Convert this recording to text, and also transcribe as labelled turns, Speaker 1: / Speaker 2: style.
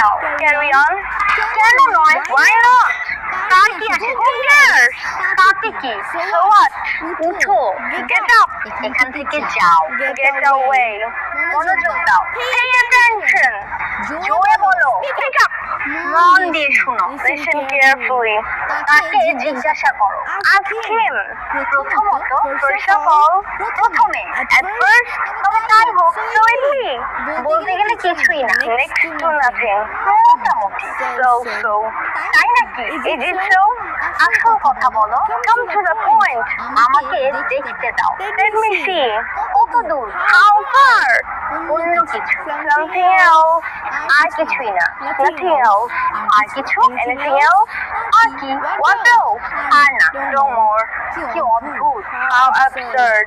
Speaker 1: Now, carry on. কেন নয়, why not? তার কি আছে, who cares? তাতে কি, so what? উঠো, get up, এখান থেকে যাও, get away, মনোযোগ দাও, pay attention, জোরে বলো, pick up, মন দিয়ে শুনো, listen carefully, তাকে জিজ্ঞাসা করো, ask him, প্রথমত, first of all, প্রথমে, at first, তবে তাই হোক, so it be, বলতে গেলে কিছুই না, next to nothing, মোটামুটি, so, তাই নাকি, is it so? আসল কথা বলো, come to the point, আমাকে দেখতে দাও, let me see, কত দূর, how far, অন্য কিছু, something else, আর কিছুই না, nothing else, আর কিছু, anything else, আর কি, what else, আর না, no more, কি অদ্ভুত, how absurd.